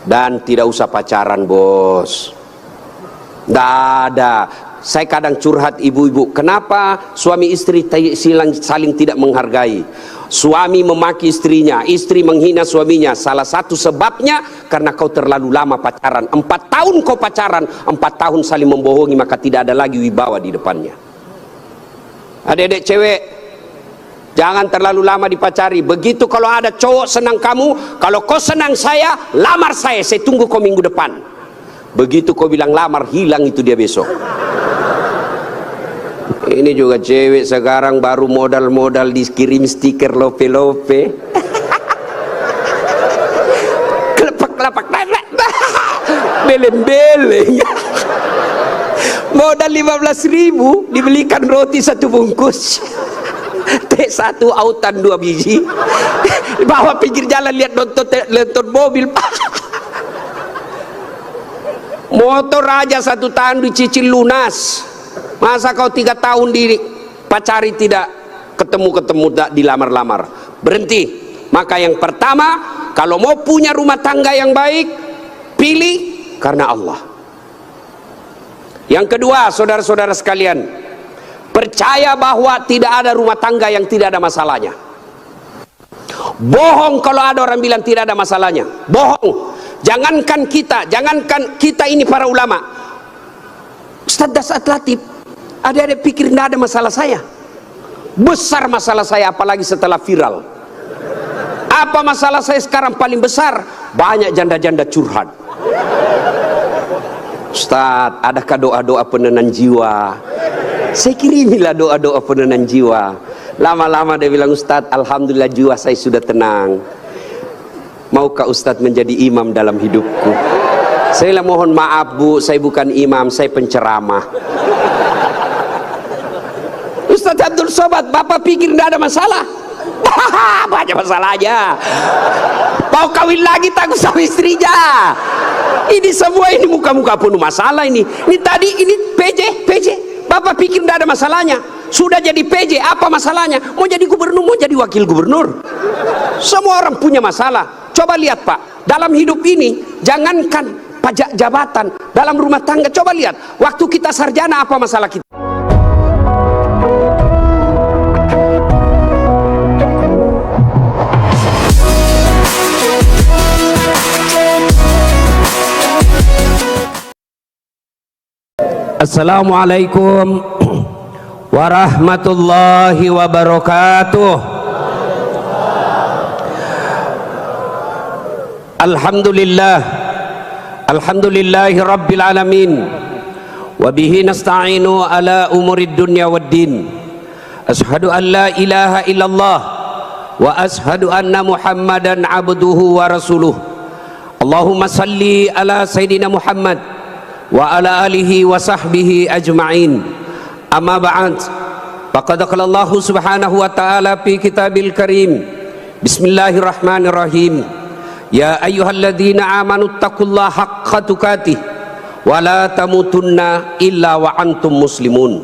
Dan tidak usah pacaran, bos. Nggak ada. Saya kadang curhat ibu-ibu, kenapa suami istri saling tidak menghargai? Suami memaki istrinya, istri menghina suaminya. Salah satu sebabnya karena kau terlalu lama pacaran. 4 tahun kau pacaran, 4 tahun saling membohongi, maka tidak ada lagi wibawa di depannya. Adik-adik cewek, jangan terlalu lama dipacari. Begitu kalau ada cowok senang kamu, kalau kau senang saya, lamar saya tunggu kau minggu depan. Begitu kau bilang lamar, hilang itu dia besok. Ini juga cewek sekarang baru modal-modal dikirim stiker lope-lope. Kelepak-kelepak, beleng-beleng. Modal 15.000 dibelikan roti 1 bungkus. Teh 1 autan 2 biji. Bawa pinggir jalan lihat nonton mobil. Motor aja 1 tahun dicicil lunas. Masa kau 3 tahun dipacari tidak ketemu-ketemu dilamar-lamar? Berhenti. Maka yang pertama, kalau mau punya rumah tangga yang baik, pilih karena Allah. Yang kedua, saudara-saudara sekalian, percaya bahwa tidak ada rumah tangga yang tidak ada masalahnya. Bohong kalau ada orang bilang tidak ada masalahnya. Bohong. Jangankan kita ini para ulama. Ustaz Dasat Latif, ada pikir tidak ada masalah saya. Besar masalah saya, apalagi setelah viral. Apa masalah saya sekarang paling besar? Banyak janda-janda curhat. Ustaz, adakah doa-doa penenang jiwa? Saya kirimilah doa-doa penenang jiwa. Lama-lama dia bilang, Ustaz, alhamdulillah jiwa saya sudah tenang. Maukah Ustaz menjadi imam dalam hidupku? Saya mohon maaf bu, saya bukan imam, saya penceramah. Ustaz Abdul Somad, bapak pikir tidak ada masalah? Banyak masalahnya. Mau kawin lagi takut sama istrinya. Ini semua ini muka-muka penuh masalah ini. Ini tadi ini PJ. Bapak pikir tidak ada masalahnya. Sudah jadi PJ, apa masalahnya? Mau jadi gubernur, mau jadi wakil gubernur. Semua orang punya masalah. Coba lihat Pak, dalam hidup ini jangankan pajak jabatan, dalam rumah tangga coba lihat, waktu kita sarjana apa masalah kita? Assalamualaikum warahmatullahi wabarakatuh. Alhamdulillahi rabbil alamin, wabihi nasta'inu ala umurid dunya waddin. Ashhadu an la ilaha illallah wa ashhadu anna muhammadan abduhu wa rasuluh. Allahumma salli ala sayyidina Muhammad wa ala alihi wa sahbihi ajma'in. Amma ba'd, faqad qala Allah subhanahu wa ta'ala fi kitabil karim. Bismillahirrahmanirrahim. Ya ayyuhalladzina amanu taqullaha haqqa tuqatih wa la tamutunna illa wa antum muslimun.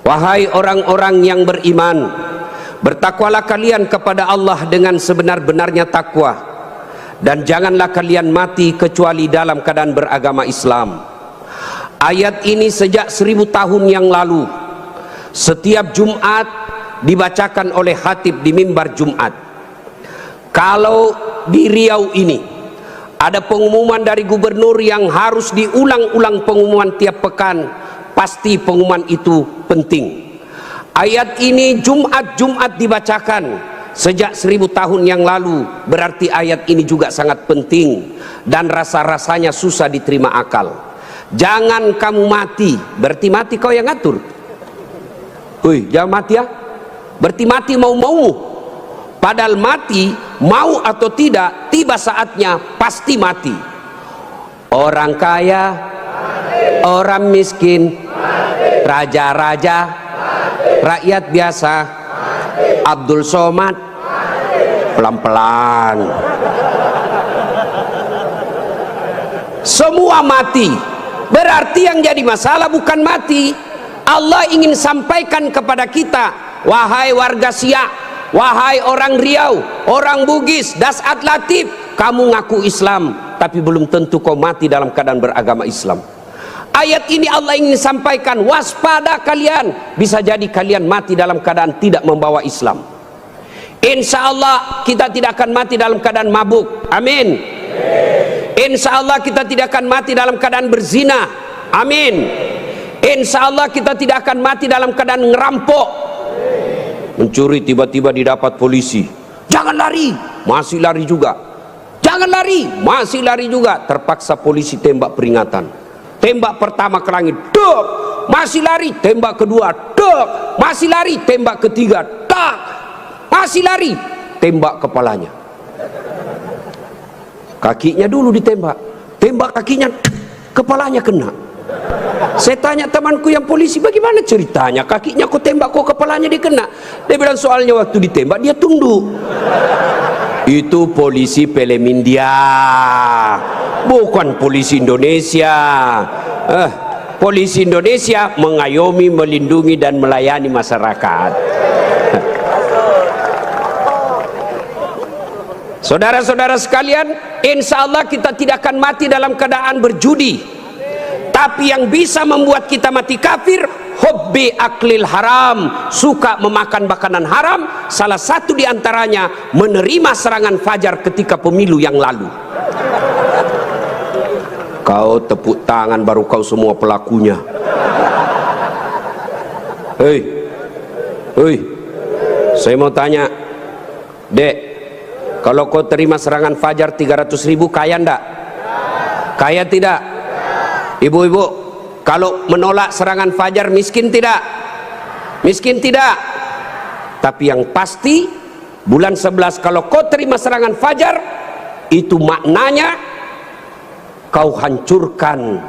Wahai orang-orang yang beriman, bertakwalah kalian kepada Allah dengan sebenar-benarnya takwa, dan janganlah kalian mati kecuali dalam keadaan beragama Islam. Ayat ini sejak 1000 tahun yang lalu setiap Jumat dibacakan oleh khatib di mimbar Jumat. Kalau di Riau ini ada pengumuman dari gubernur yang harus diulang-ulang pengumuman tiap pekan, pasti pengumuman itu penting. Ayat ini Jumat dibacakan sejak 1000 tahun yang lalu, berarti ayat ini juga sangat penting dan rasa-rasanya susah diterima akal. Jangan kamu mati, berarti mati kau yang ngatur. Jangan mati ya, berarti mati mau-mau. Padahal mati, mau atau tidak, tiba saatnya pasti mati. Orang kaya, orang miskin, raja-raja, rakyat biasa, Abdul Somad, pelan-pelan. Semua mati. Berarti yang jadi masalah bukan mati. Allah ingin sampaikan kepada kita, wahai warga Siak, wahai orang Riau, orang Bugis, Dasat Latif, kamu ngaku Islam, tapi belum tentu kau mati dalam keadaan beragama Islam. Ayat ini Allah ingin sampaikan, waspada kalian, bisa jadi kalian mati dalam keadaan tidak membawa Islam. Insya Allah kita tidak akan mati dalam keadaan mabuk, amin. Insya Allah kita tidak akan mati dalam keadaan berzina, amin. Insya Allah kita tidak akan mati dalam keadaan ngerampok, mencuri tiba-tiba didapat polisi, jangan lari, masih lari juga, jangan lari, masih lari juga, terpaksa polisi tembak peringatan. Tembak pertama ke langit, dok, masih lari. Tembak kedua, dok, masih lari. Tembak ketiga, tak, masih lari. Tembak kepalanya, kakinya dulu ditembak, tembak kakinya, kepalanya kena. Saya tanya temanku yang polisi, bagaimana ceritanya kakinya kok tembak, kok kepalanya dikena? Dia bilang soalnya waktu ditembak dia tunduk. Itu polisi film India, bukan polisi Indonesia. Polisi Indonesia mengayomi, melindungi dan melayani masyarakat. Saudara-saudara sekalian, insya Allah kita tidak akan mati dalam keadaan berjudi. Tapi yang bisa membuat kita mati kafir, hobbi aklil haram, suka memakan makanan haram. Salah satu diantaranya menerima serangan fajar ketika pemilu yang lalu. Kau tepuk tangan baru kau semua pelakunya. Hei, hei, saya mau tanya, Dek, kalau kau terima serangan fajar 300.000, kaya ndak? Kaya tidak? Ibu-ibu, kalau menolak serangan fajar miskin tidak? Miskin tidak. Tapi yang pasti bulan 11 kalau kau terima serangan fajar, itu maknanya kau hancurkan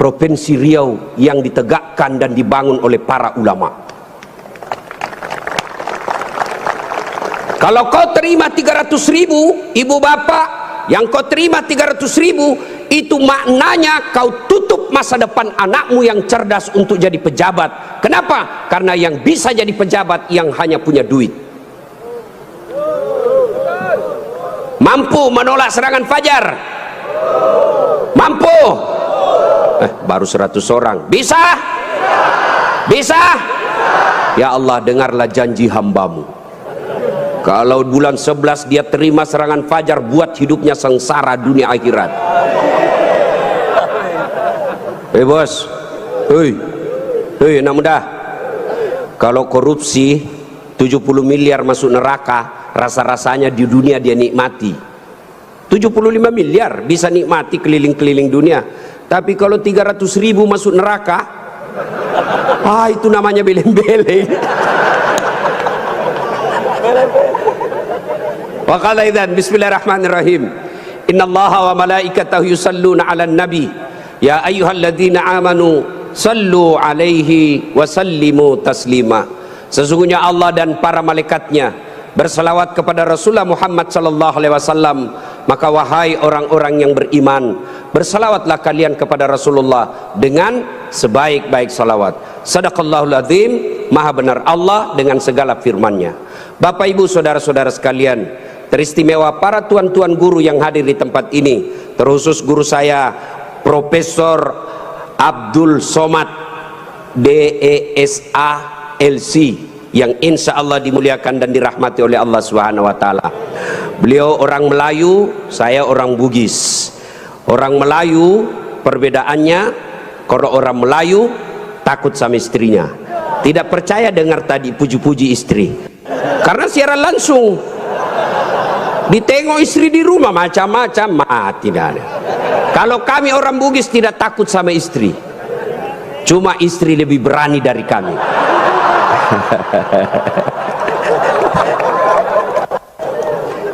Provinsi Riau yang ditegakkan dan dibangun oleh para ulama. Kalau kau terima 300.000, ibu bapak, yang kau terima 300.000, itu maknanya kau tutup masa depan anakmu yang cerdas untuk jadi pejabat. Kenapa? Karena yang bisa jadi pejabat yang hanya punya duit. Mampu menolak serangan fajar? Mampu? Baru 100 orang. Bisa? Bisa? Ya Allah, dengarlah janji hambamu. Kalau bulan 11 dia terima serangan fajar, buat hidupnya sengsara dunia akhirat. Bos, hei anak muda, kalau korupsi 70 miliar masuk neraka, rasa-rasanya di dunia dia nikmati. 75 miliar bisa nikmati keliling-keliling dunia. Tapi kalau 300.000 masuk neraka, itu namanya beleng-beleng. Wa qala idzan bismillahirrahmanirrahim. Innallaha wa malaikatahu yusalluna 'alan nabi. Ya ayyuhalladzina amanu sallu alaihi wa sallimu taslima. Sesungguhnya Allah dan para malaikatnya berselawat kepada Rasulullah Muhammad sallallahu alaihi wasallam. Maka wahai orang-orang yang beriman, berselawatlah kalian kepada Rasulullah dengan sebaik-baik salawat. Sadaqallahul azim, maha benar Allah dengan segala firman-Nya. Bapak Ibu saudara-saudara sekalian, teristimewa para tuan-tuan guru yang hadir di tempat ini, terkhusus guru saya Profesor Abdul Somad DESA LC, yang insya Allah dimuliakan dan dirahmati oleh Allah Subhanahu wa Ta'ala. Beliau orang Melayu, saya orang Bugis. Orang Melayu perbedaannya, kalau orang Melayu takut sama istrinya, tidak percaya dengar tadi puji-puji istri, karena siaran langsung ditengok istri di rumah macam-macam, mati dah. Kalau kami orang Bugis tidak takut sama istri, cuma istri lebih berani dari kami.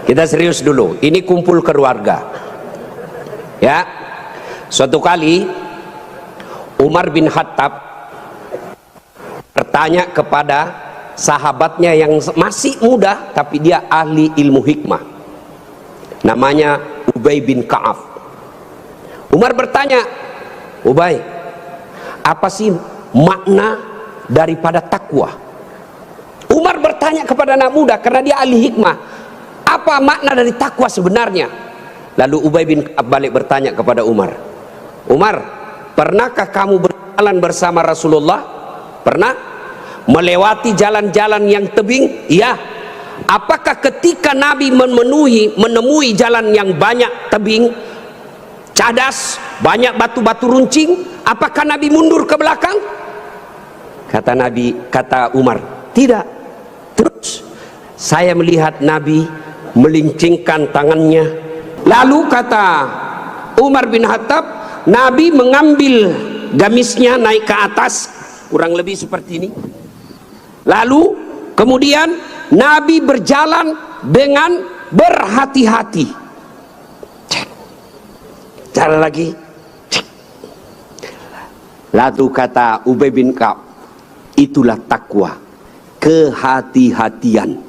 Kita serius dulu, ini kumpul keluarga ya. Suatu kali Umar bin Khattab bertanya kepada sahabatnya yang masih muda tapi dia ahli ilmu hikmah, namanya Ubay bin Ka'ab. Umar bertanya, Ubay, apa sih makna daripada takwa? Umar bertanya kepada anak muda karena dia ahli hikmah, apa makna dari takwa sebenarnya? Lalu Ubay bin Ka'ab balik bertanya kepada Umar, Umar, pernahkah kamu berjalan bersama Rasulullah? Pernah? Melewati jalan-jalan yang tebing? Iya. Apakah ketika Nabi menemui jalan yang banyak tebing, cadas, banyak batu-batu runcing, apakah Nabi mundur ke belakang? Kata Umar, tidak. Terus saya melihat Nabi melincingkan tangannya. Lalu kata Umar bin Khattab, Nabi mengambil gamisnya naik ke atas, kurang lebih seperti ini. Lalu kemudian Nabi berjalan dengan berhati-hati. Jalan lagi. Lalu kata Ubay bin Ka'ab, itulah takwa, kehati-hatian.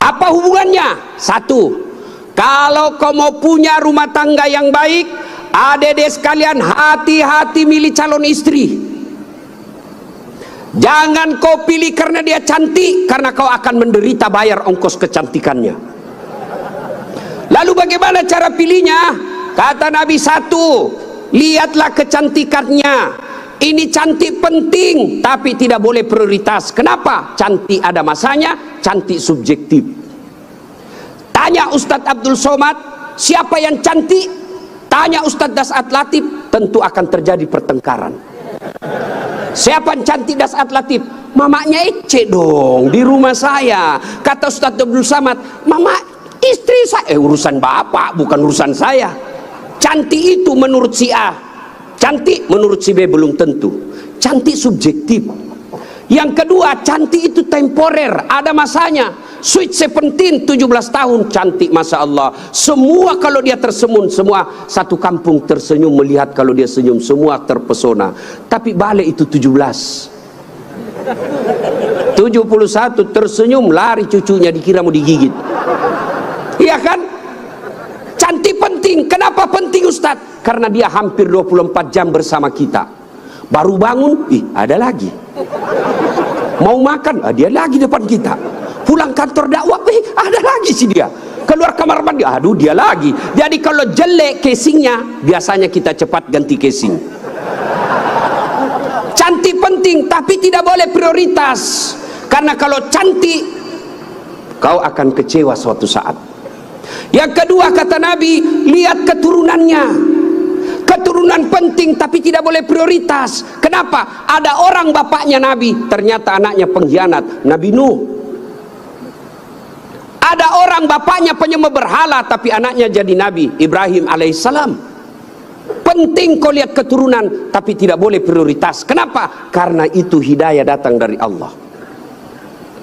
Apa hubungannya? Satu, kalau kau mau punya rumah tangga yang baik, adik-adik sekalian, hati-hati milih calon istri. Jangan kau pilih karena dia cantik, karena kau akan menderita bayar ongkos kecantikannya. Lalu bagaimana cara pilihnya? Kata Nabi, satu, lihatlah kecantikannya. Ini cantik penting, tapi tidak boleh prioritas. Kenapa? Cantik ada masanya, cantik subjektif. Tanya Ustadz Abdul Somad, siapa yang cantik? Tanya Ustadz Das'at Latif, tentu akan terjadi pertengkaran. Siapa yang cantik Das'at Latif? Mamanya Ece dong, di rumah saya. Kata Ustadz Abdul Somad, mama istri saya. Urusan bapak, bukan urusan saya. Cantik itu menurut si A, cantik menurut si B belum tentu. Cantik subjektif. Yang kedua, cantik itu temporer, ada masanya. Sweet 17, 17 tahun, cantik Masya Allah. Semua kalau dia tersenyum, semua satu kampung tersenyum melihat kalau dia senyum, semua terpesona. Tapi balik itu 17, 71 tersenyum, lari cucunya dikira mau digigit. Iya kan? Cantik penting. Kenapa penting Ustadz? Karena dia hampir 24 jam bersama kita. Baru bangun, ada lagi. Mau makan, dia lagi depan kita. Pulang kantor dakwah, ada lagi sih dia. Keluar kamar mandi, aduh dia lagi. Jadi kalau jelek casingnya, biasanya kita cepat ganti casing. Cantik penting, tapi tidak boleh prioritas. Karena kalau cantik, kau akan kecewa suatu saat. Yang kedua kata Nabi, lihat keturunannya. Keturunan penting tapi tidak boleh prioritas. Kenapa? Ada orang bapaknya Nabi, ternyata anaknya pengkhianat, Nabi Nuh. Ada orang bapaknya penyembah berhala tapi anaknya jadi Nabi, Ibrahim alaihissalam. Penting kau lihat keturunan tapi tidak boleh prioritas. Kenapa? Karena itu hidayah datang dari Allah.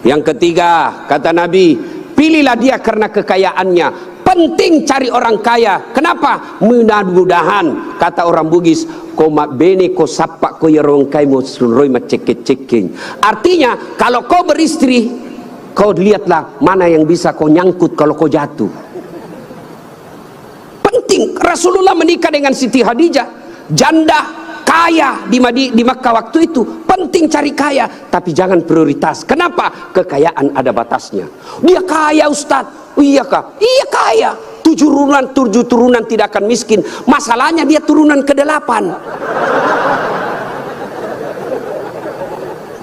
Yang ketiga kata Nabi, pilihlah dia karena kekayaannya. Penting cari orang kaya. Kenapa? Mudah-mudahan kata orang Bugis, koma bene ko sapak ko yarong kai mo sulroy maceket-ceking. Artinya kalau kau beristri, kau lihatlah mana yang bisa kau nyangkut kalau kau jatuh. Penting. Rasulullah menikah dengan Siti Khadijah, janda kaya di Makkah waktu itu. Penting cari kaya, tapi jangan prioritas. Kenapa? Kekayaan ada batasnya. Dia kaya Ustadz. Oh, iya kah? Iya kaya. 7 turunan tidak akan miskin. Masalahnya dia turunan ke-8.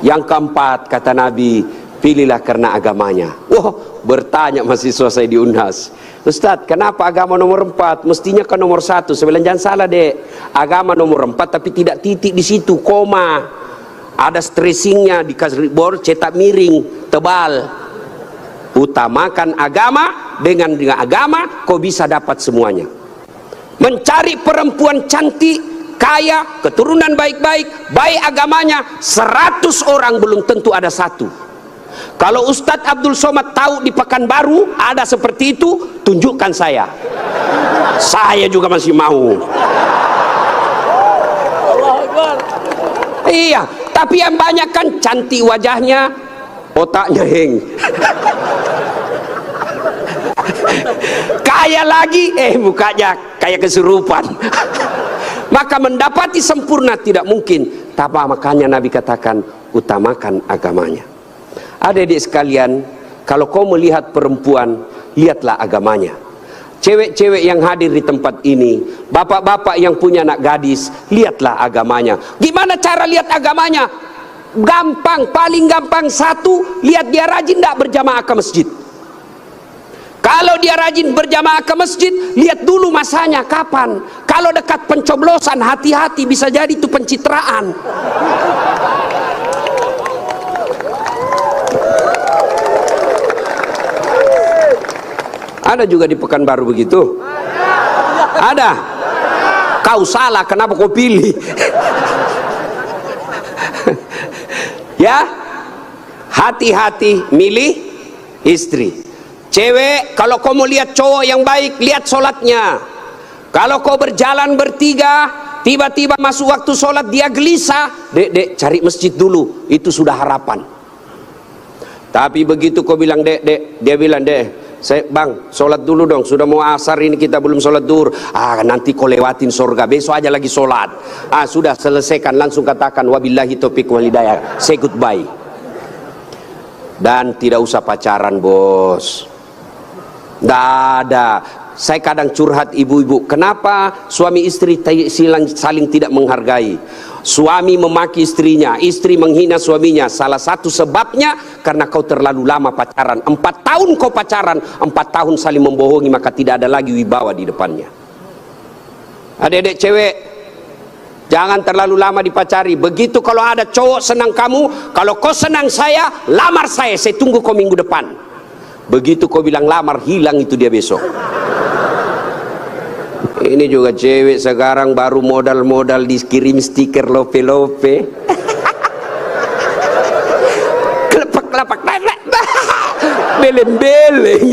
Yang keempat kata Nabi, pilihlah karena agamanya. Wah, bertanya mahasiswa saya di Unhas, Ustadz, kenapa agama nomor 4? Mestinya kan nomor 1. Saya bilang jangan salah dek, agama nomor 4 tapi tidak titik di situ, koma. Ada stressingnya, dikasih board cetak miring tebal. Utamakan agama, dengan agama kau bisa dapat semuanya. Mencari perempuan cantik, kaya, keturunan baik-baik, baik agamanya, 100 orang belum tentu ada 1. Kalau Ustadz Abdul Somad tahu di Pekanbaru ada seperti itu, tunjukkan saya. Saya juga masih mau. Iya, tapi yang banyak kan cantik wajahnya, otaknya heng. Kaya lagi, mukanya kayak kesurupan. Maka mendapati sempurna tidak mungkin. Tapi makanya Nabi katakan, utamakan agamanya. Adik-adik sekalian, kalau kau melihat perempuan, lihatlah agamanya. cewek-cewek yang hadir di tempat ini, bapak-bapak yang punya anak gadis, lihatlah agamanya. Gimana cara lihat agamanya? Gampang, paling gampang. Satu, lihat dia rajin tidak berjamaah ke masjid. Kalau dia rajin berjamaah ke masjid, lihat dulu masanya kapan. Kalau dekat pencoblosan, hati-hati, bisa jadi itu pencitraan. Ada juga di Pekanbaru begitu? Ada. Kau salah, kenapa kau pilih? Ya, hati-hati milih istri. Cewek, kalau kau mau lihat cowok yang baik, lihat sholatnya. Kalau kau berjalan bertiga, tiba-tiba masuk waktu sholat dia gelisah, dek, cari masjid dulu, itu sudah harapan. Tapi begitu kau bilang dek, dia bilang dek, bang, sholat dulu dong, sudah mau asar ini kita belum sholat duhur. Nanti kau lewatin surga, besok aja lagi sholat. Sudah selesaikan, langsung katakan wabillahi taufiq wal hidayah, say goodbye. Dan tidak usah pacaran, bos. Tidak ada. Saya kadang curhat ibu-ibu, kenapa suami istri saling tidak menghargai? Suami memaki istrinya, istri menghina suaminya. Salah satu sebabnya karena kau terlalu lama pacaran. 4 tahun kau pacaran, 4 tahun saling membohongi, maka tidak ada lagi wibawa di depannya. Adik-adik cewek, jangan terlalu lama dipacari. Begitu kalau ada cowok senang kamu, kalau kau senang saya, lamar saya tunggu kau minggu depan. Begitu kau bilang lamar, hilang itu dia besok. Ini juga cewek sekarang baru modal-modal dikirim stiker lope-lope. Kelepak-kelepak, beleng-beleng.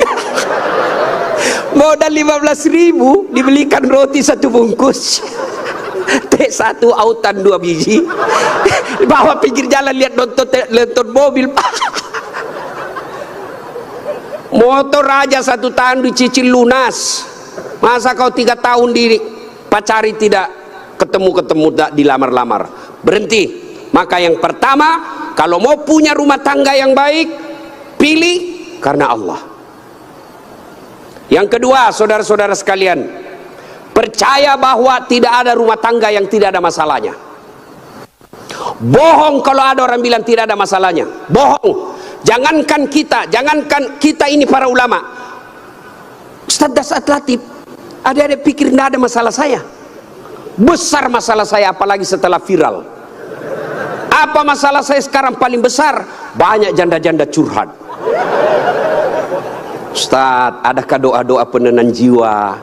Modal 15.000 dibelikan roti 1 bungkus. Teh 1 autan 2 biji. Bawa pinggir jalan lihat nonton mobil. Motor aja 1 tahun dicicil lunas. Masa kau 3 tahun dipacari tidak ketemu dilamar-lamar? Berhenti. Maka yang pertama, kalau mau punya rumah tangga yang baik, pilih karena Allah. Yang kedua, saudara-saudara sekalian, percaya bahwa tidak ada rumah tangga yang tidak ada masalahnya. Bohong kalau ada orang bilang tidak ada masalahnya. Bohong. Jangankan kita ini para ulama, Ustaz Dasat Latif, ada pikir tidak ada masalah saya. Besar masalah saya, apalagi setelah viral. Apa masalah saya sekarang paling besar? Banyak janda-janda curhat. Ustaz, adakah doa-doa penenang jiwa?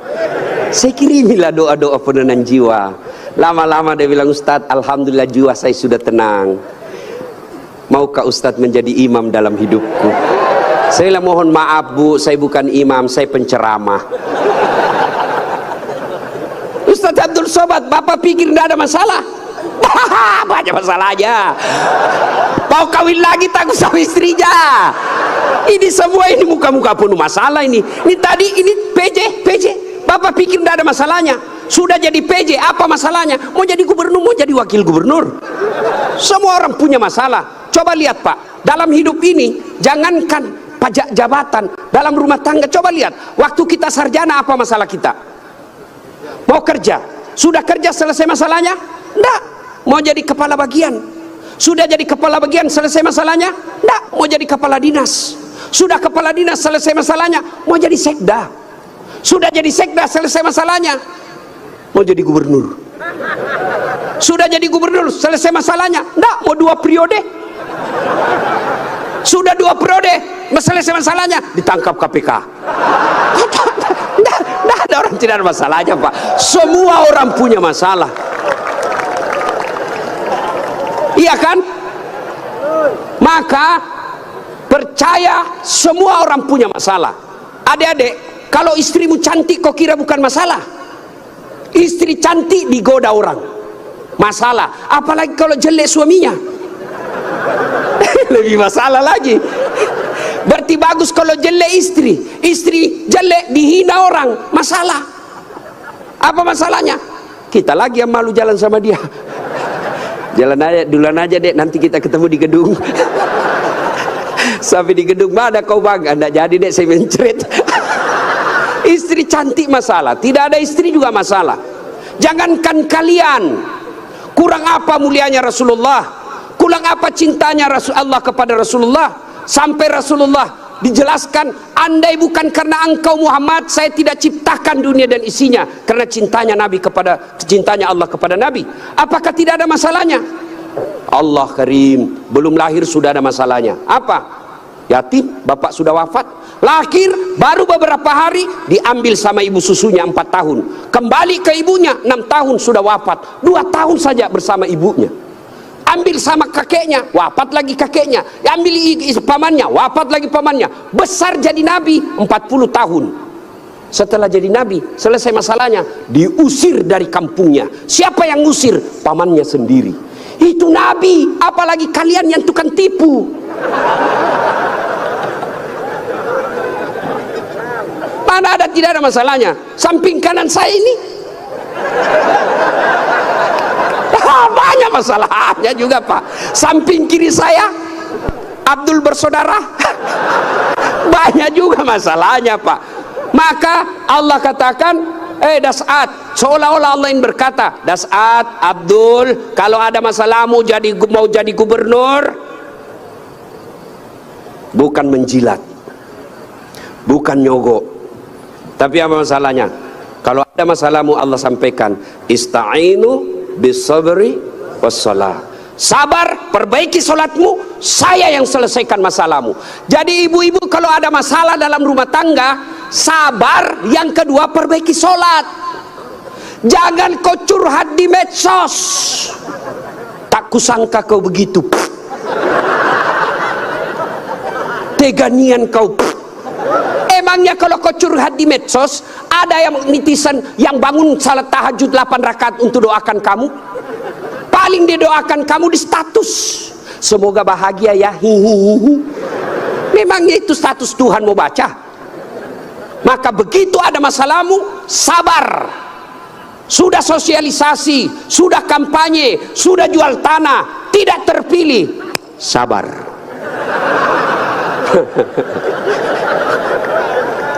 Saya kirimilah doa-doa penenang jiwa. Lama-lama dia bilang, Ustaz, alhamdulillah jiwa saya sudah tenang. Maukah Ustadz menjadi imam dalam hidupku? Saya mohon maaf bu, saya bukan imam, saya penceramah. Ustadz Abdul Somad, bapak pikir tidak ada masalah? Banyak masalahnya. Mau kawin lagi takut sama istrinya. Ini semua ini muka-muka penuh masalah ini. Ini tadi ini PJ. Bapak pikir tidak ada masalahnya. Sudah jadi PJ, apa masalahnya? Mau jadi gubernur, mau jadi wakil gubernur. Semua orang punya masalah. Coba lihat Pak, dalam hidup ini jangankan pajak jabatan, dalam rumah tangga coba lihat. Waktu kita sarjana apa masalah kita? Mau kerja, sudah kerja selesai masalahnya? Enggak. Mau jadi kepala bagian, sudah jadi kepala bagian selesai masalahnya? Enggak. Mau jadi kepala dinas, sudah kepala dinas selesai masalahnya? Mau jadi sekda, sudah jadi sekda selesai masalahnya? Mau jadi gubernur, sudah jadi gubernur selesai masalahnya? Enggak. Mau 2 periode, sudah 2 periode selesai masalahnya? Ditangkap KPK. Tidak ada orang tidak ada masalahnya Pak. Semua orang punya masalah. Iya kan? Maka percaya semua orang punya masalah. Adik-adik, kalau istrimu cantik kok kira bukan masalah? Istri cantik digoda orang, masalah. Apalagi kalau jelek suaminya, lebih masalah lagi. Berarti bagus kalau jelek istri jelek dihina orang, masalah. Apa masalahnya? Kita lagi yang malu jalan sama dia. Jalan aja, duluan aja dek, nanti kita ketemu di gedung. Sampai di gedung, mana kau bang? Anda jadi dek, saya mencret. Istri cantik masalah, tidak ada istri juga masalah. Jangankan kalian, kurang apa mulianya Rasulullah, kurang apa cintanya Rasulullah kepada Rasulullah, sampai Rasulullah dijelaskan, andai bukan karena engkau Muhammad, saya tidak ciptakan dunia dan isinya, karena cintanya Allah kepada Nabi. Apakah tidak ada masalahnya? Allah Karim, belum lahir sudah ada masalahnya. Apa? Yatim, bapak sudah wafat, lahir baru beberapa hari diambil sama ibu susunya 4 tahun, kembali ke ibunya 6 tahun sudah wafat, 2 tahun saja bersama ibunya. Ambil sama kakeknya, wafat lagi kakeknya. Ambil pamannya, wafat lagi pamannya. Besar jadi nabi 40 tahun. Setelah jadi nabi, selesai masalahnya, diusir dari kampungnya. Siapa yang ngusir? Pamannya sendiri. Itu nabi, apalagi kalian yang tukang tipu. Mana ada, tidak ada masalahnya. Samping kanan saya ini banyak masalahnya juga, Pak. Samping kiri saya Abdul bersaudara banyak juga masalahnya, Pak. Maka Allah katakan, Das'at, seolah-olah Allah ingin berkata, Das'at, Abdul, kalau ada masalah mau jadi gubernur, bukan menjilat, bukan nyogok, tapi apa masalahnya? Kalau ada masalahmu, Allah sampaikan, ista'inu bisabri wassalah. Sabar, perbaiki solatmu, saya yang selesaikan masalahmu. Jadi ibu-ibu kalau ada masalah dalam rumah tangga, sabar. Yang kedua, perbaiki solat. Jangan kau curhat di medsos. Tak kusangka kau begitu. Teganian kau. Emangnya kalau kau curhat di medsos, ada yang netizen yang bangun salat tahajud 8 rakaat untuk doakan kamu? Paling dia doakan kamu di status, semoga bahagia ya, hihihi. Memangnya itu status Tuhan mau baca? Maka begitu ada masalahmu, sabar. Sudah sosialisasi, sudah kampanye, sudah jual tanah, tidak terpilih, sabar.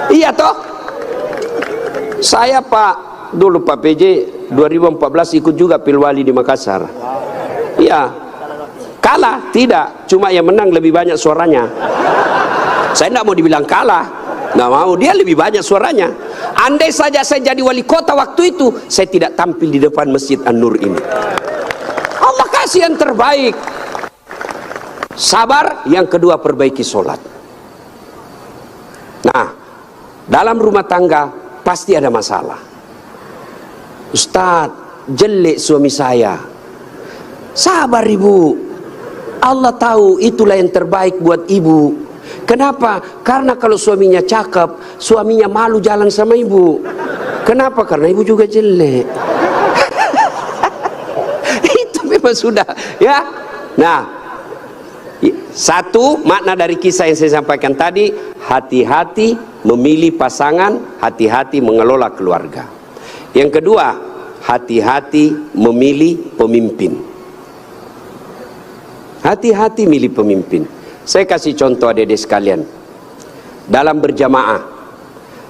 Iya toh? Saya dulu Pak PJ 2014 ikut juga Pilwali di Makassar. Iya. Kalah tidak, cuma yang menang lebih banyak suaranya. Saya tidak mau dibilang kalah, nggak mau, dia lebih banyak suaranya. Andai saja saya jadi wali kota waktu itu, saya tidak tampil di depan Masjid An-Nur ini. Allah kasih yang terbaik. Sabar, yang kedua perbaiki sholat. Nah, dalam rumah tangga pasti ada masalah. Ustadz, jelek suami saya. Sabar ibu, Allah tahu itulah yang terbaik buat ibu. Kenapa? Karena kalau suaminya cakep, suaminya malu jalan sama ibu. Kenapa? Karena ibu juga jelek. Itu memang sudah ya. Nah, satu makna dari kisah yang saya sampaikan tadi, hati-hati memilih pasangan, hati-hati mengelola keluarga. Yang kedua, hati-hati memilih pemimpin. Hati-hati milih pemimpin. Saya kasih contoh adik-adik sekalian. Dalam berjamaah,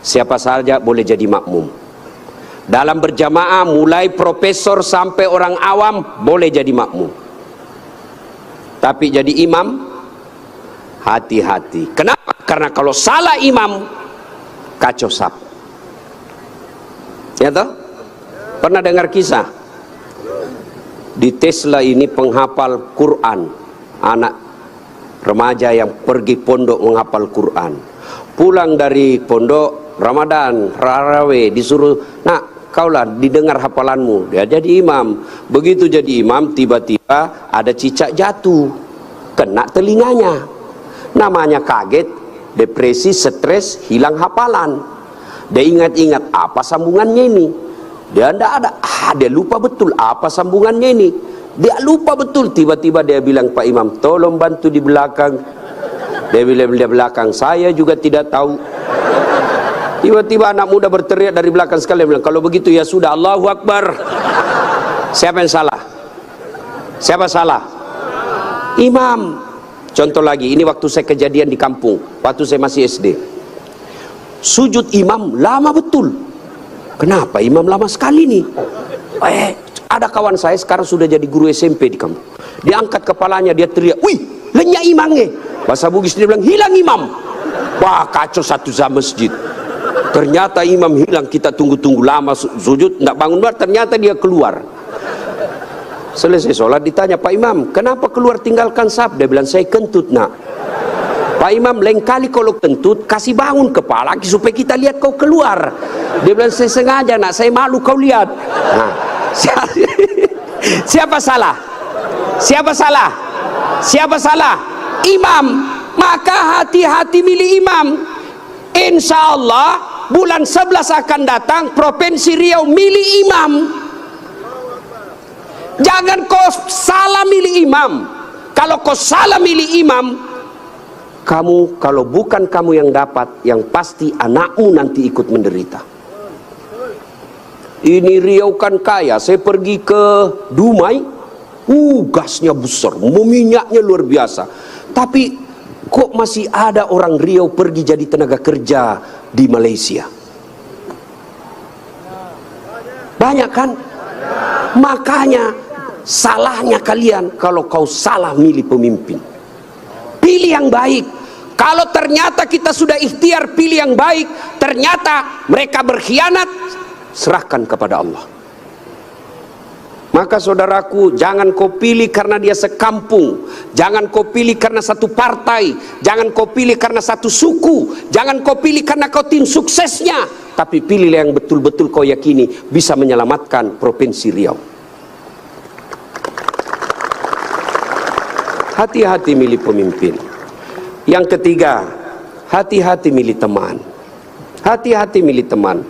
siapa saja boleh jadi makmum. Dalam berjamaah, mulai profesor sampai orang awam boleh jadi makmum. Tapi jadi imam, hati-hati. Kenapa? Karena kalau salah imam, kacau sap. Ya toh? Pernah dengar kisah? Di Tesla ini penghafal Quran, anak remaja yang pergi pondok menghafal Quran. Pulang dari pondok Ramadan, Raraweh, disuruh, nak, kaulah didengar hafalanmu. Dia jadi imam. Begitu jadi imam, tiba-tiba ada cicak jatuh, kena telinganya. Namanya kaget, depresi, stres, hilang hafalan. Dia ingat-ingat apa sambungannya ini. Dia tidak ada, dia lupa betul apa sambungannya ini. Dia lupa betul. Tiba-tiba dia bilang, Pak Imam, tolong bantu di belakang. Dia bilang di belakang, saya juga tidak tahu. Tiba-tiba anak muda berteriak dari belakang sekali, bilang, kalau begitu ya sudah, Allahu Akbar. Siapa yang salah? Siapa salah? Imam. Contoh lagi, ini waktu saya kejadian di kampung, waktu saya masih SD. Sujud imam lama betul. Kenapa imam lama sekali nih? Ada kawan saya sekarang sudah jadi guru SMP di kampung. Dia angkat kepalanya, dia teriak, "Wih, lenyap imamnya." Bahasa Bugis dia bilang, "Hilang imam." Wah, kacau satu masjid. Ternyata imam hilang, kita tunggu-tunggu lama sujud, tidak bangun, ternyata dia keluar. Selesai sholat ditanya, "Pak Imam, kenapa keluar tinggalkan saf?" Dia bilang, "Saya kentut, nak." "Pak Imam, lain kali kalau kentut kasih bangun kepala supaya kita lihat kau keluar." Dia bilang, "Saya sengaja, nak, saya malu kau lihat." Nah, siapa salah? Siapa salah? Siapa salah? Imam. Maka hati-hati milih imam. Insya Allah bulan 11 akan datang, Provinsi Riau milih imam. Jangan kau salah milih imam. Kalau kau salah milih imam, kamu, kalau bukan kamu yang dapat, yang pasti anakmu nanti ikut menderita. Ini Riau kan kaya. Saya pergi ke Dumai, gasnya besar, minyaknya luar biasa. Tapi kok masih ada orang Riau pergi jadi tenaga kerja di Malaysia? Banyak kan? Makanya salahnya kalian kalau kau salah milih pemimpin. Pilih yang baik. Kalau ternyata kita sudah ikhtiar pilih yang baik, ternyata mereka berkhianat, serahkan kepada Allah. Maka saudaraku, jangan kau pilih karena dia sekampung, jangan kau pilih karena satu partai, jangan kau pilih karena satu suku, jangan kau pilih karena kau tim suksesnya, tapi pilihlah yang betul-betul kau yakini bisa menyelamatkan Provinsi Riau. Hati-hati milih pemimpin. Yang ketiga, hati-hati milih teman. Hati-hati milih teman.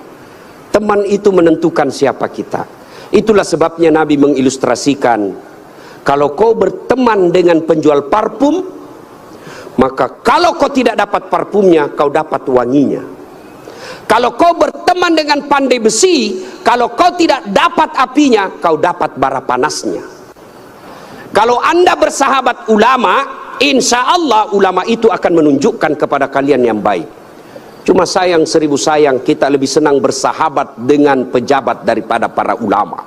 Teman itu menentukan siapa kita. Itulah sebabnya Nabi mengilustrasikan, kalau kau berteman dengan penjual parfum, maka kalau kau tidak dapat parfumnya, kau dapat wanginya. Kalau kau berteman dengan pandai besi, kalau kau tidak dapat apinya, kau dapat bara panasnya. Kalau Anda bersahabat ulama, insya Allah ulama itu akan menunjukkan kepada kalian yang baik. Cuma sayang, seribu sayang, kita lebih senang bersahabat dengan pejabat daripada para ulama.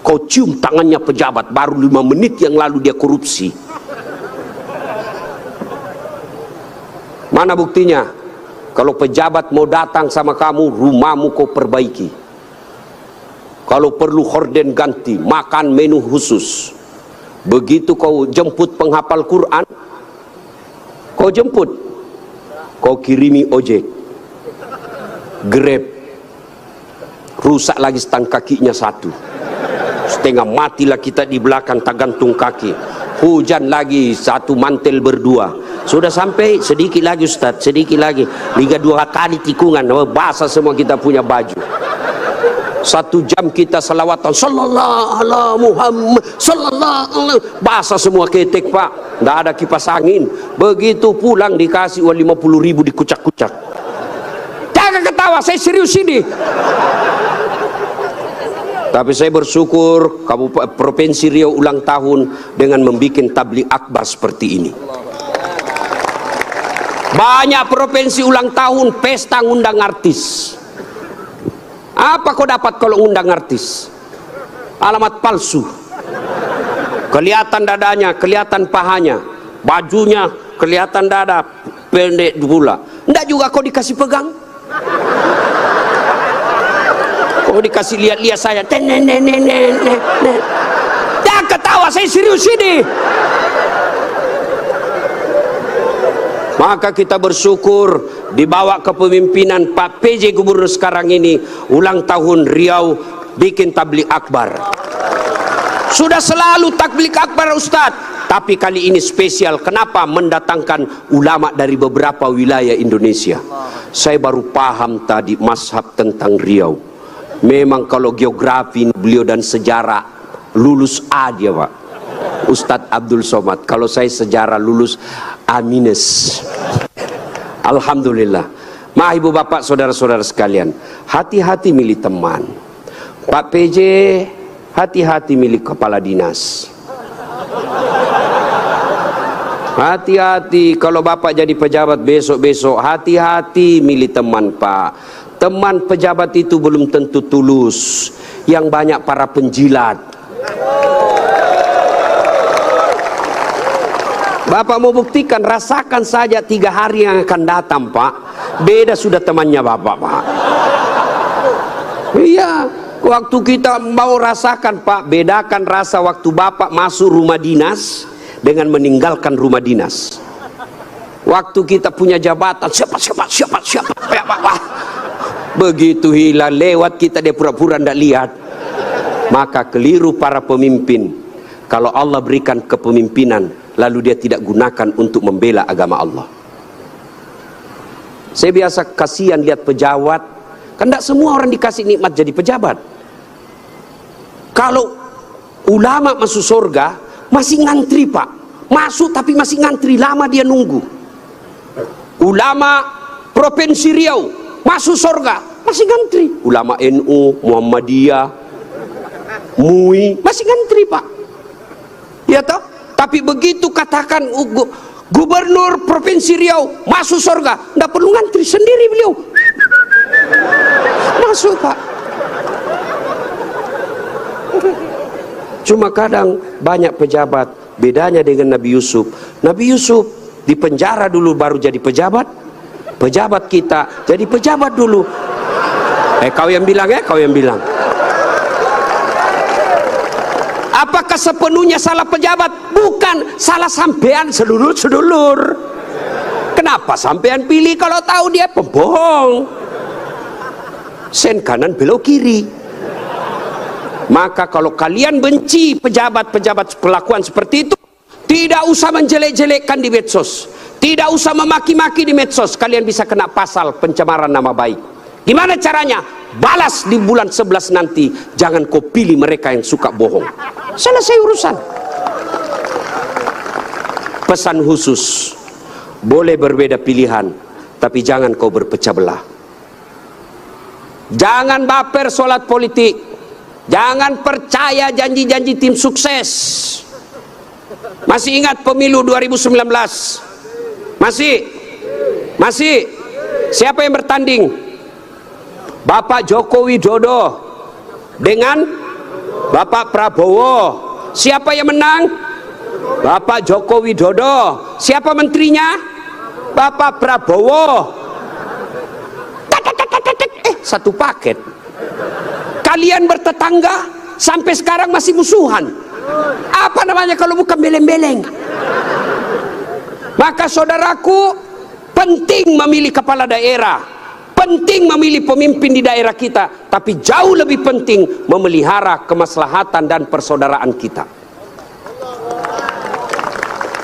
Kau cium tangannya pejabat, baru 5 menit yang lalu dia korupsi. Mana buktinya? Kalau pejabat mau datang sama kamu, rumahmu kau perbaiki. Kalau perlu horden ganti, makan menu khusus. Begitu kau jemput penghafal Quran, kau jemput, kau kirimi ojek, Grab, rusak lagi stang kakinya satu, setengah matilah kita di belakang tak gantung kaki, hujan lagi satu mantel berdua, sudah sampai sedikit lagi Ustaz, sedikit lagi, 2 kali tikungan, basah semua kita punya baju. 1 jam kita salawatan, sallallahu ala Muhammad, sallallahu, basah semua ketek Pak, tidak ada kipas angin. Begitu pulang dikasih uang 50.000 dikucak-kucak. Jangan ketawa, saya serius ini. Tapi saya bersyukur Provinsi Riau ulang tahun dengan membuat tabligh akbar seperti ini. Banyak provinsi ulang tahun pesta ngundang artis. Apa kau dapat kalau undang artis? Alamat palsu. Kelihatan dadanya, kelihatan pahanya, bajunya kelihatan dada, pendek pula. Enggak juga kau dikasih pegang. Kau dikasih lihat-lihat saya. Jangan ketawa, saya serius ini. Maka kita bersyukur dibawa kepemimpinan Pak PJ Gubernur sekarang ini, ulang tahun Riau bikin tabligh akbar. Sudah selalu tabligh akbar Ustadz, tapi kali ini spesial. Kenapa? Mendatangkan ulama dari beberapa wilayah Indonesia. Saya baru paham tadi mazhab tentang Riau. Memang kalau geografi beliau dan sejarah lulus A dia Pak, Ustadz Abdul Somad. Kalau saya sejarah lulus A-. Alhamdulillah. Ma ibu bapak saudara-saudara sekalian, hati-hati milih teman. Pak PJ, hati-hati milih kepala dinas. Hati-hati kalau Bapak jadi pejabat besok-besok, hati-hati milih teman, Pak. Teman pejabat itu belum tentu tulus, yang banyak para penjilat. Bapak mau buktikan, rasakan saja 3 hari yang akan datang, Pak. Beda sudah temannya Bapak, Pak. Iya, waktu kita mau rasakan, Pak, bedakan rasa waktu Bapak masuk rumah dinas dengan meninggalkan rumah dinas. Waktu kita punya jabatan, siapa, Pak. Begitu hilang lewat kita, dia pura-pura tidak lihat. Maka keliru para pemimpin kalau Allah berikan kepemimpinan lalu dia tidak gunakan untuk membela agama Allah. Saya biasa kasihan lihat pejabat. Kan tidak semua orang dikasih nikmat jadi pejabat. Kalau ulama masuk surga masih ngantri, Pak. Masuk tapi masih ngantri, lama dia nunggu. Ulama Provinsi Riau masuk surga masih ngantri. Ulama NU, Muhammadiyah, MUI masih ngantri, Pak. Ya toh? Tapi begitu katakan Gubernur Provinsi Riau masuk surga, tidak perlu ngantri, sendiri beliau masuk, Pak. Cuma kadang banyak pejabat, bedanya dengan Nabi Yusuf. Nabi Yusuf di penjara dulu baru jadi pejabat. Pejabat kita jadi pejabat dulu. Kau yang bilang, kau yang bilang. Apakah sepenuhnya salah pejabat? Bukan, salah sampean sedulur-sedulur. Kenapa sampean pilih kalau tahu dia pembohong? Sen kanan belok kiri. Maka kalau kalian benci pejabat-pejabat perlakuan seperti itu, tidak usah menjelek-jelekkan di medsos, tidak usah memaki-maki di medsos. Kalian bisa kena pasal pencemaran nama baik. Gimana caranya? Balas di bulan 11 nanti. Jangan kau pilih mereka yang suka bohong. Selesai urusan. Pesan khusus, boleh berbeda pilihan, tapi jangan kau berpecah belah. Jangan baper solat politik. Jangan percaya janji-janji tim sukses. Masih ingat pemilu 2019? Masih? Siapa yang bertanding? Bapak Joko Widodo dengan Bapak Prabowo. Siapa yang menang? Bapak Joko Widodo. Siapa menterinya? Bapak Prabowo. Satu paket. Kalian bertetangga sampai sekarang masih musuhan. Apa namanya kalau bukan beleng-beleng? Maka saudaraku, penting memilih kepala daerah, penting memilih pemimpin di daerah kita, tapi jauh lebih penting memelihara kemaslahatan dan persaudaraan kita.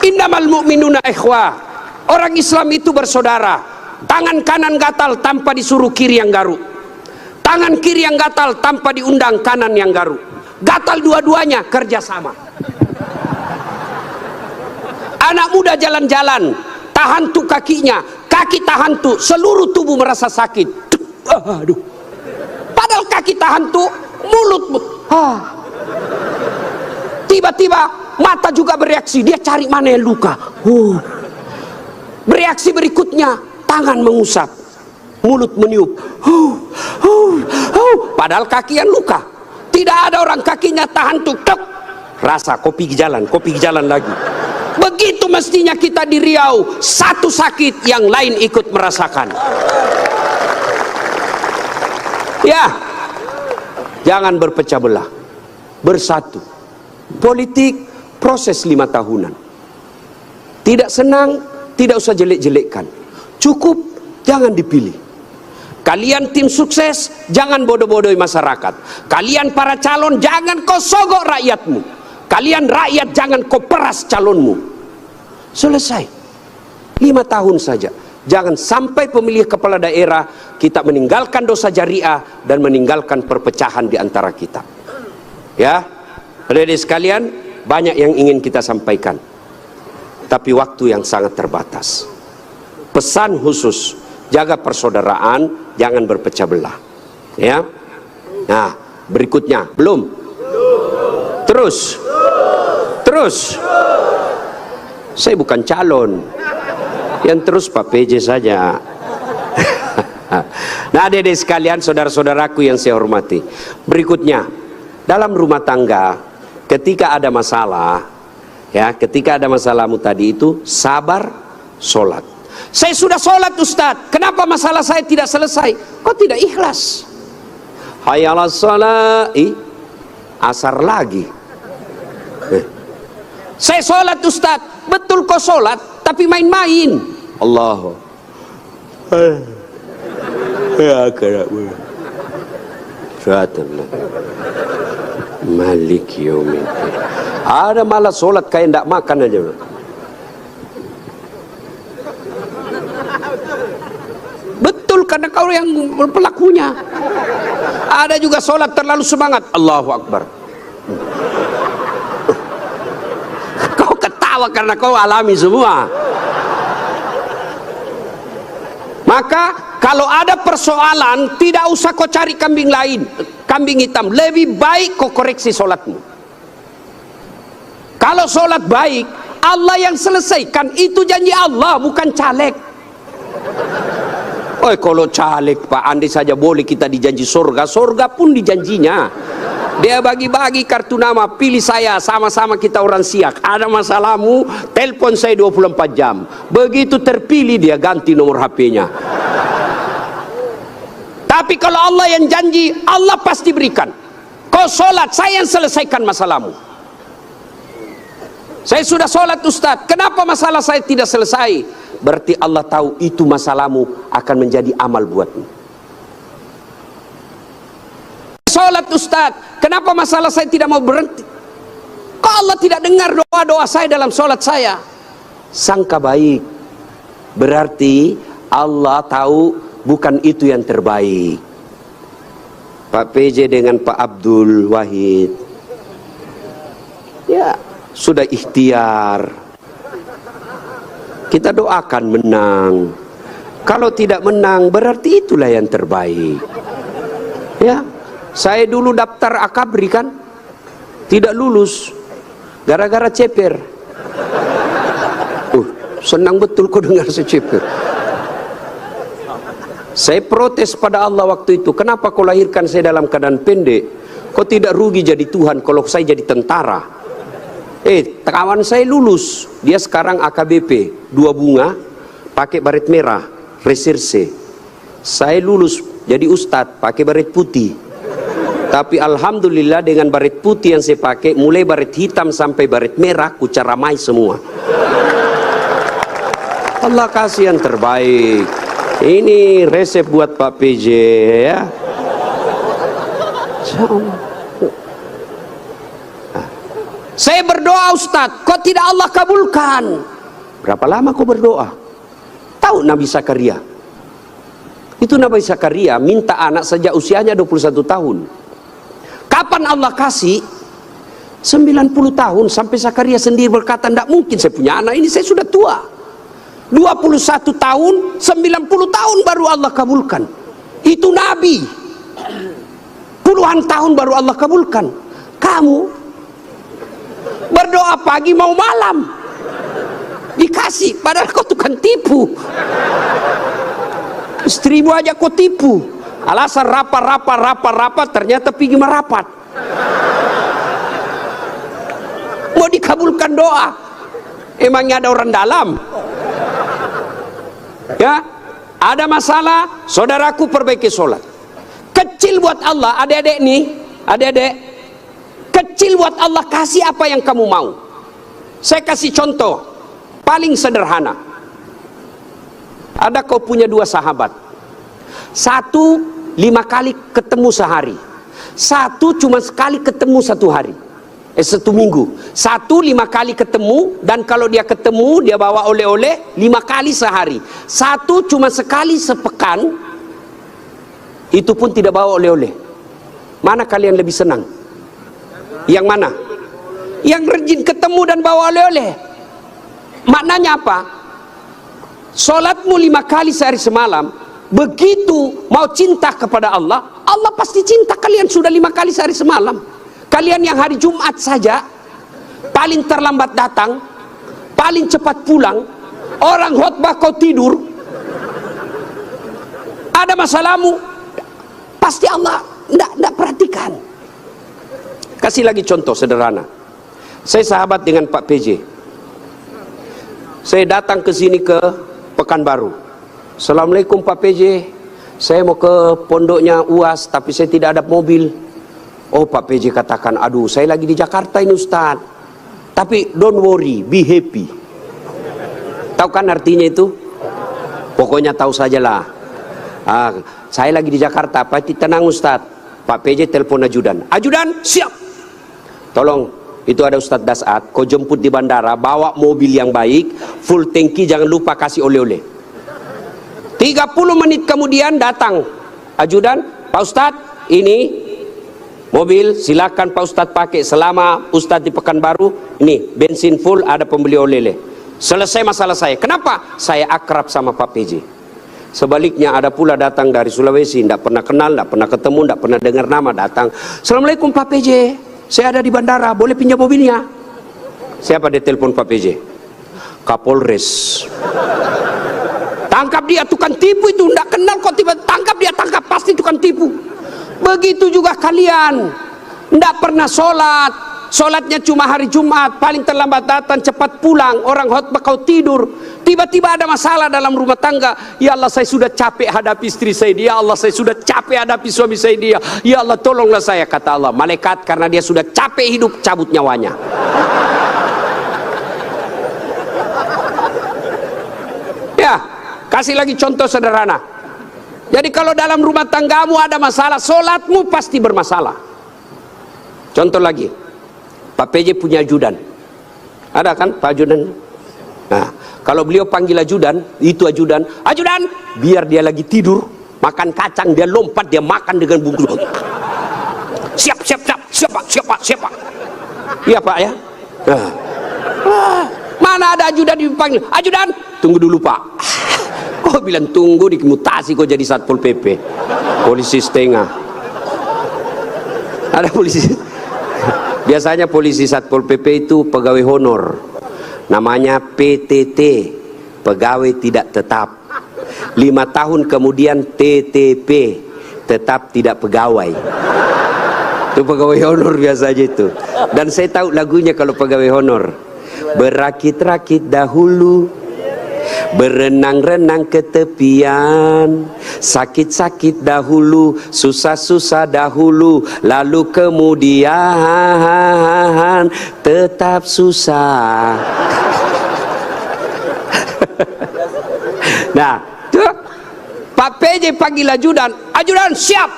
Innamal mu'minuna ikhwah. Orang Islam itu bersaudara. Tangan kanan gatal tanpa disuruh kiri yang garuk. Tangan kiri yang gatal tanpa diundang kanan yang garuk. Gatal dua-duanya, kerjasama. Anak muda jalan-jalan, tahan tuh kakinya, kaki tahan tuh, seluruh tubuh merasa sakit. Aduh. Padahal kaki tahan tuh, mulut. Tiba-tiba mata juga bereaksi, dia cari mana yang luka. Bereaksi berikutnya, tangan mengusap, mulut meniup. Padahal kaki yang luka. Tidak ada orang kakinya tahan tuh, rasa kopi jalan lagi. Begitu mestinya kita di Riau, satu sakit yang lain ikut merasakan. Ya, jangan berpecah belah, bersatu. Politik proses 5 tahunan. Tidak senang, tidak usah jelek-jelekkan. Cukup, jangan dipilih. Kalian tim sukses, jangan bodoh-bodohi masyarakat. Kalian para calon, jangan kau sogok rakyatmu. Kalian rakyat, jangan kau peras calonmu. Selesai. 5 tahun saja. Jangan sampai pemilih kepala daerah kita meninggalkan dosa jariah dan meninggalkan perpecahan di antara kita. Ya, adik-adik sekalian, banyak yang ingin kita sampaikan, tapi waktu yang sangat terbatas. Pesan khusus, jaga persaudaraan, jangan berpecah belah. Ya. Nah, berikutnya belum. Terus. Saya bukan calon. Yang terus Pak PJ saja. Nah, adik-adik sekalian, saudara-saudaraku yang saya hormati. Berikutnya, dalam rumah tangga, ketika ada masalah, ya, ketika ada masalahmu tadi itu, sabar, sholat. Saya sudah sholat Ustadz, kenapa masalah saya tidak selesai? Kok tidak ikhlas? Hayya 'alas shalah, asar lagi. Saya sholat Ustadz, betul kok sholat, tapi main-main. Allah. Ya kerabu. Suatullah. Malik yaumiddin. Ada malah sholat kayak ndak makan aja. Betul, karena kau yang pelakunya. Ada juga sholat terlalu semangat. Allahu Akbar. Kau ketawa karena kau alami semua. Maka kalau ada persoalan, tidak usah kau cari kambing lain, kambing hitam. Lebih baik kau koreksi sholatmu. Kalau sholat baik, Allah yang selesaikan. Itu janji Allah, bukan caleg. Oh, kalau caleg Pak, andai saja boleh kita dijanji surga, surga pun dijanjinya. Dia bagi-bagi kartu nama, pilih saya, sama-sama kita orang Siak. Ada masalahmu, telepon saya 24 jam. Begitu terpilih dia ganti nomor HP-nya. Tapi kalau Allah yang janji, Allah pasti berikan. Kau sholat, saya yang selesaikan masalahmu. Saya sudah sholat Ustadz, kenapa masalah saya tidak selesai? Berarti Allah tahu itu masalahmu akan menjadi amal buatmu. Sholat Ustadz, kenapa masalah saya tidak mau berhenti? Kok Allah tidak dengar doa-doa saya dalam sholat saya? Sangka baik, berarti Allah tahu bukan itu yang terbaik. Pak PJ dengan Pak Abdul Wahid, ya sudah ikhtiar. Kita doakan menang. Kalau tidak menang, berarti itulah yang terbaik. Ya, saya dulu daftar akabri kan, tidak lulus, gara-gara ceper. Senang betul kau dengar saya ceper. Saya protes pada Allah waktu itu, kenapa kau lahirkan saya dalam keadaan pendek? Kau tidak rugi jadi Tuhan kalau saya jadi tentara. Kawan saya lulus, dia sekarang AKBP, 2 bunga, pakai baret merah, reserse. Saya lulus jadi ustadz, pakai baret putih. Tapi alhamdulillah dengan baret putih yang saya pakai, mulai baret hitam sampai baret merah, ku caramai semua. Allah kasih yang terbaik. Ini resep buat Pak PJ ya. Saya berdoa Ustadz, kok tidak Allah kabulkan? Berapa lama kau berdoa? Tahu Nabi Zakaria? Itu Nabi Zakaria minta anak sejak usianya 21 tahun. Kapan Allah kasih? 90 tahun sampai Zakaria sendiri berkata, tidak mungkin saya punya anak ini, saya sudah tua. 21 tahun, 90 tahun baru Allah kabulkan. Itu Nabi. Puluhan tahun baru Allah kabulkan. Kamu berdoa pagi mau malam dikasih, padahal kau tukang tipu. Istrimu aja kau tipu, alasan rapat, ternyata pergi merapat. Mau dikabulkan doa, emangnya ada orang dalam? Ya, ada masalah, saudaraku perbaiki sholat. Kecil buat Allah, adik-adik nih, adik-adik, kecil buat Allah, kasih apa yang kamu mau. Saya kasih contoh paling sederhana. Ada kau punya 2 sahabat, satu 5 kali ketemu sehari, satu cuma sekali ketemu 1 hari, 1 minggu. Satu 5 kali ketemu, dan kalau dia ketemu dia bawa oleh-oleh 5 kali sehari. Satu cuma sekali sepekan, itu pun tidak bawa oleh-oleh. Mana kalian lebih senang? Yang mana? Yang rajin ketemu dan bawa oleh-oleh. Maknanya apa? Sholatmu 5 kali sehari semalam, begitu mau cinta kepada Allah, Allah pasti cinta kalian sudah 5 kali sehari semalam. Kalian yang hari Jumat saja paling terlambat datang, paling cepat pulang, orang khotbah kau tidur, ada masalahmu, pasti Allah tidak perhatikan. Kasih lagi contoh sederhana. Saya sahabat dengan Pak PJ. Saya datang ke sini ke Pekanbaru. Assalamualaikum Pak PJ, saya mau ke pondoknya UAS tapi saya tidak ada mobil. Oh Pak PJ katakan, aduh saya lagi di Jakarta ini Ustaz. Tapi don't worry, be happy. Tahu kan artinya itu? Pokoknya tahu sajalah. Saya lagi di Jakarta, Pak tenang Ustaz. Pak PJ telepon ajudan. Ajudan siap. Tolong, itu ada Ustadz Dasat, kau jemput di bandara, bawa mobil yang baik, full tangki, jangan lupa kasih oleh-oleh. 30 menit kemudian datang ajudan, Pak Ustadz, ini mobil silakan Pak Ustadz pakai selama Ustadz di Pekanbaru, ini bensin full, ada pembeli oleh-oleh. Selesai masalah saya. Kenapa? Saya akrab sama Pak PJ. Sebaliknya ada pula datang dari Sulawesi, tidak pernah kenal, tidak pernah ketemu, tidak pernah dengar nama, datang. Assalamualaikum Pak PJ, saya ada di bandara, boleh pinjam mobilnya? Siapa dia telepon Pak PJ? Kapolres. Tangkap dia, tukang tipu itu, tidak kenal kok tiba tangkap dia, tangkap, pasti tukang tipu. Begitu juga kalian, tidak pernah sholat, sholatnya cuma hari Jumat, paling terlambat datang, cepat pulang, orang khotbah kau tidur. Tiba-tiba ada masalah dalam rumah tangga. Ya Allah, saya sudah capek hadapi istri saya. Ya Allah, saya sudah capek hadapi suami saya dia. Ya Allah, tolonglah saya, kata Allah. Malaikat karena dia sudah capek hidup, cabut nyawanya. Ya, kasih lagi contoh sederhana. Jadi kalau dalam rumah tanggamu ada masalah, sholatmu pasti bermasalah. Contoh lagi, Pak PJ punya ajudan. Ada kan Pak ajudan? Nah, kalau beliau panggil ajudan, itu ajudan, ajudan, biar dia lagi tidur, makan kacang, dia lompat, dia makan dengan bungkus. Siap, siap, siap, siap Pak, siap Pak, siap Pak. Iya Pak ya. Mana ada ajudan dipanggil, ajudan, tunggu dulu Pak. Kau bilang tunggu, dimutasi kau jadi Satpol PP, polisi setengah. Ada polisi. Biasanya polisi Satpol PP itu pegawai honor. Namanya PTT, pegawai tidak tetap. 5 tahun kemudian TTP, tetap tidak pegawai. Itu pegawai honor biasanya itu. Dan saya tahu lagunya kalau pegawai honor. Berakit-rakit dahulu, berenang-renang ke tepian, sakit-sakit dahulu, susah-susah dahulu, lalu kemudian tetap susah. Nah, tuh Pak PJ panggil ajudan, ajudan siap.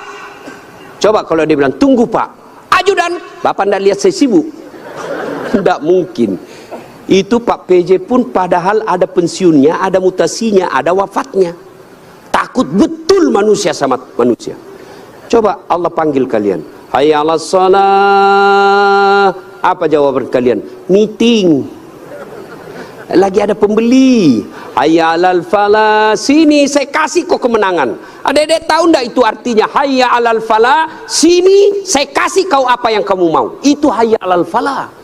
Coba kalau dia bilang tunggu Pak, ajudan, Bapak tidak lihat saya sibuk? Tidak mungkin. Itu Pak PJ pun padahal ada pensiunnya, ada mutasinya, ada wafatnya. Takut betul manusia sama manusia. Coba Allah panggil kalian, hayya 'alas shalah. Apa jawaban kalian? Meeting. Lagi ada pembeli. Hayya 'alal falah. Sini saya kasih kau kemenangan. Adik-adik tahu enggak itu artinya hayya 'alal falah? Sini saya kasih kau apa yang kamu mau. Itu hayya 'alal falah.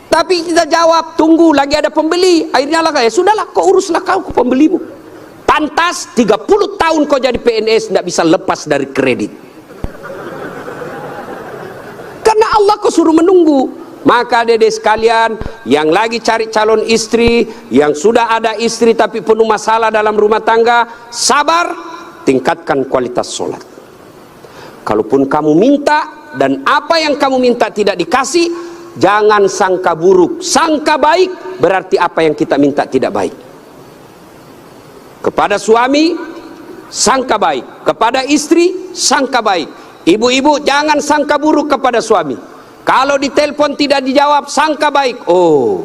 Tapi kita jawab, tunggu lagi ada pembeli. Akhirnya lah, ya sudahlah, kau uruslah kau pembelimu. Pantas 30 tahun kau jadi PNS tidak bisa lepas dari kredit. Karena Allah kau suruh menunggu. Maka dedek sekalian yang lagi cari calon istri, yang sudah ada istri tapi penuh masalah dalam rumah tangga, sabar, tingkatkan kualitas sholat. Kalaupun kamu minta dan apa yang kamu minta tidak dikasih, jangan sangka buruk, sangka baik, berarti apa yang kita minta tidak baik. Kepada suami, sangka baik. Kepada istri, sangka baik. Ibu-ibu jangan sangka buruk kepada suami. Kalau ditelepon tidak dijawab, sangka baik. Oh,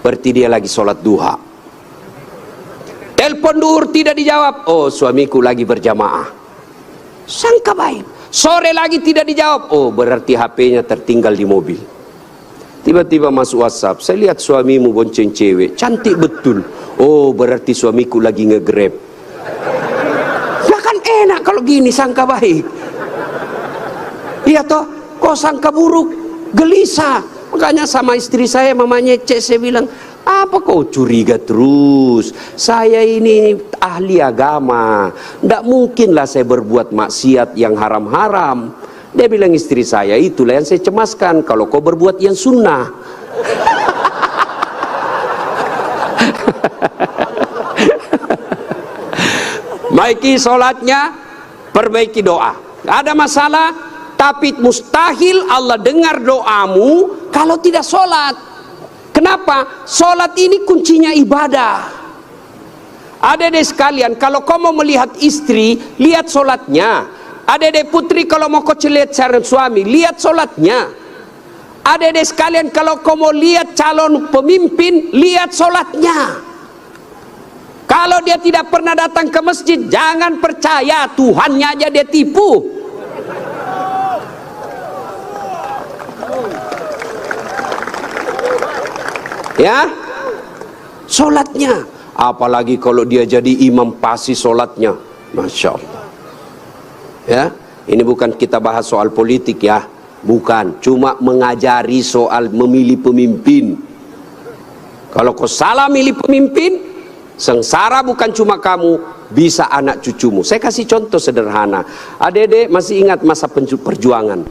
berarti dia lagi sholat duha. Telepon duhur tidak dijawab. Oh, suamiku lagi berjamaah. Sangka baik. Sore lagi tidak dijawab. Oh, berarti HP-nya tertinggal di mobil. Tiba-tiba masuk WhatsApp, saya lihat suamimu bonceng cewek, cantik betul. Oh, berarti suamiku lagi nge-grab. Ya kan enak kalau gini sangka baik. Iya toh? Kok sangka buruk, gelisah. Makanya sama istri saya, mamanya Cek, saya bilang, Apa kau curiga terus? Saya ini ahli agama, tidak mungkinlah saya berbuat maksiat yang haram-haram. Dia bilang istri saya, itulah yang saya cemaskan, kalau kau berbuat yang sunnah. Baiki sholatnya, perbaiki doa. Ada masalah, tapi mustahil Allah dengar doamu kalau tidak sholat. Kenapa? Sholat ini kuncinya ibadah. Adik-adik sekalian, kalau kau mau melihat istri, lihat sholatnya. Adik-adik putri, kalau mau kau lihat calon suami, lihat sholatnya. Adik-adik sekalian, kalau kau mau lihat calon pemimpin, lihat sholatnya. Kalau dia tidak pernah datang ke masjid, jangan percaya, Tuhannya aja dia tipu. Ya, sholatnya. Apalagi kalau dia jadi imam, pasti sholatnya, Masya Allah. Ya, ini bukan kita bahas soal politik ya, bukan, cuma mengajari soal memilih pemimpin. Kalau kau salah milih pemimpin, sengsara bukan cuma kamu, bisa anak cucumu. Saya kasih contoh sederhana. Adik-adik masih ingat masa perjuangan?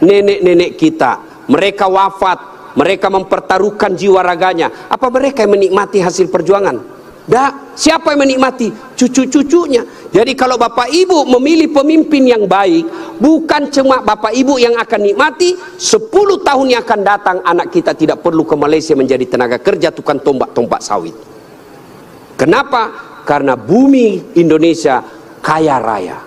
Nenek-nenek kita, mereka wafat, mereka mempertaruhkan jiwa raganya. Apa mereka yang menikmati hasil perjuangan? Tidak. Siapa yang menikmati? Cucu-cucunya. Jadi kalau bapak ibu memilih pemimpin yang baik, bukan cuma bapak ibu yang akan nikmati, 10 tahun yang akan datang anak kita tidak perlu ke Malaysia menjadi tenaga kerja tukang tombak-tombak sawit. Kenapa? Karena bumi Indonesia kaya raya.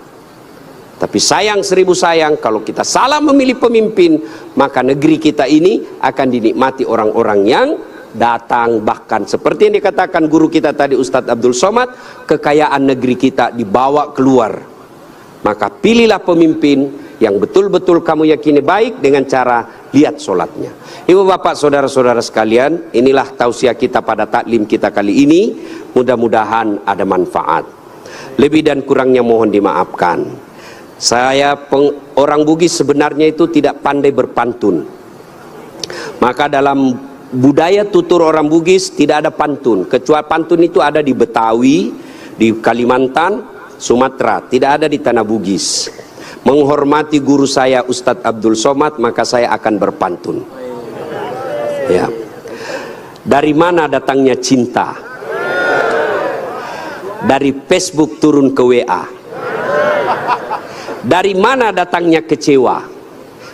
Tapi sayang seribu sayang, kalau kita salah memilih pemimpin, maka negeri kita ini akan dinikmati orang-orang yang datang. Bahkan seperti yang dikatakan guru kita tadi, Ustadz Abdul Somad, kekayaan negeri kita dibawa keluar. Maka pilihlah pemimpin yang betul-betul kamu yakini baik dengan cara lihat sholatnya. Ibu bapak saudara-saudara sekalian, inilah tausiah kita pada taklim kita kali ini. Mudah-mudahan ada manfaat. Lebih dan kurangnya mohon dimaafkan. Saya orang Bugis sebenarnya itu tidak pandai berpantun. Maka dalam budaya tutur orang Bugis tidak ada pantun. Kecuali pantun itu ada di Betawi, di Kalimantan, Sumatera. Tidak ada di tanah Bugis. Menghormati guru saya Ustadz Abdul Somad, maka saya akan berpantun. Ya. Dari mana datangnya cinta? Dari Facebook turun ke WA. Dari mana datangnya kecewa?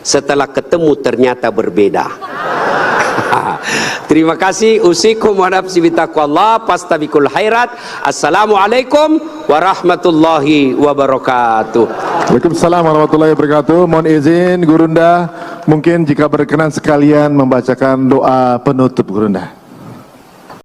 Setelah ketemu ternyata berbeda. Terima kasih. Usikum wa nafsi bitaqwallah pastabikul khairat. Assalamualaikum warahmatullahi wabarakatuh. Waalaikumsalam warahmatullahi wabarakatuh. Mohon izin Gurunda, mungkin jika berkenan sekalian membacakan doa penutup Gurunda.